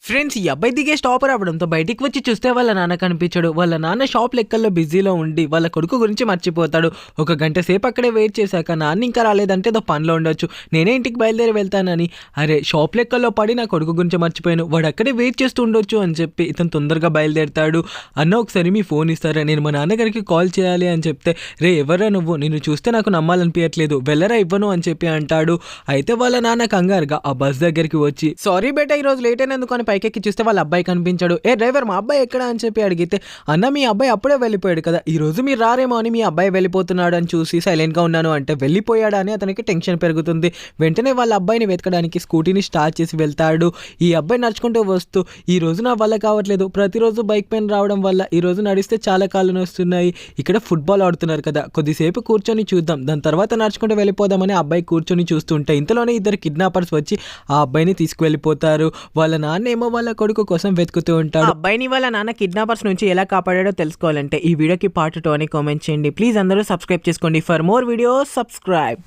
Friends, ఈ అబ్బాయి దిగే స్టాప్ రావడంతో బయటికి వచ్చి చూస్తే వాళ్ళ నాన్న కనిపించాడు. వాళ్ళ నాన్న షాప్ లెక్కల్లో బిజీలో ఉండి వాళ్ళ కొడుకు గురించి మర్చిపోతాడు. ఒక గంట సేపు అక్కడే వెయిట్ చేశాక నాన్న ఇంకా రాలేదంటే ఏదో పనిలో ఉండొచ్చు, నేనే ఇంటికి బయలుదేరి వెళ్తానని, అరే షాప్ లెక్కల్లో పడి నా కొడుకు గురించి మర్చిపోయాను, వాడు అక్కడే వెయిట్ చేస్తూ ఉండొచ్చు అని చెప్పి ఇతను తొందరగా బయలుదేరుతాడు. అన్న ఒకసారి మీ ఫోన్ ఇస్తారా, నేను మా నాన్నగారికి కాల్ చేయాలి అని చెప్తే, రే ఎవరా నువ్వు, నిన్ను చూస్తే నాకు నమ్మాలనిపించట్లేదు, వెళ్ళరా ఇవ్వను అని చెప్పి అంటాడు. అయితే వాళ్ళ నాన్న కంగారుగా ఆ బస్ దగ్గరికి వచ్చి, సారీ బేటా ఈరోజు లేట్ అయినందుకు అని పైకెక్కి చూస్తే వాళ్ళ అబ్బాయి కనిపించాడు. ఏ డ్రైవర్, మా అబ్బాయి ఎక్కడ అని చెప్పి అడిగితే, అన్న మీ అబ్బాయి అప్పుడే వెళ్ళిపోయాడు కదా, ఈ రోజు మీరు రారేమో అని మీ అబ్బాయి వెళ్ళిపోతున్నాడు అని చూసి సైలెంట్గా ఉన్నాను అంటే, వెళ్ళిపోయాడా అని అతనికి టెన్షన్ పెరుగుతుంది. వెంటనే వాళ్ళ అబ్బాయిని వెతకడానికి స్కూటీని స్టార్ట్ చేసి వెళ్తాడు. ఈ అబ్బాయి నడుచుకుంటూ వస్తూ, ఈ రోజు నా వల్ల కావట్లేదు, ప్రతిరోజు బైక్ పైన రావడం వల్ల ఈ రోజు నడిస్తే చాలా కాళ్ళు నొస్తున్నాయి, ఇక్కడ ఫుట్బాల్ ఆడుతున్నారు కదా, కొద్దిసేపు కూర్చొని చూద్దాం, దాని తర్వాత నడుచుకుంటూ వెళ్ళిపోదామని అబ్బాయి కూర్చొని చూస్తుంటే ఇంతలోనే ఇద్దరు కిడ్నాపర్స్ వచ్చి ఆ అబ్బాయిని తీసుకువెళ్ళిపోతారు. వాళ్ళ నాన్న ఏమో వాళ్ళ కొడుకు కోసం వెతుకుతూ ఉంటాడు. అబ్బాయిని వాళ్ళ నాన్న కిడ్నాపర్స్ నుంచి ఎలా కాపాడాడో తెలుసుకోవాలంటే ఈ వీడియోకి పార్ట్ 2 అని కామెంట్ చేయండి. ప్లీజ్ అందరూ సబ్స్క్రైబ్ చేసుకోండి. For more videos subscribe.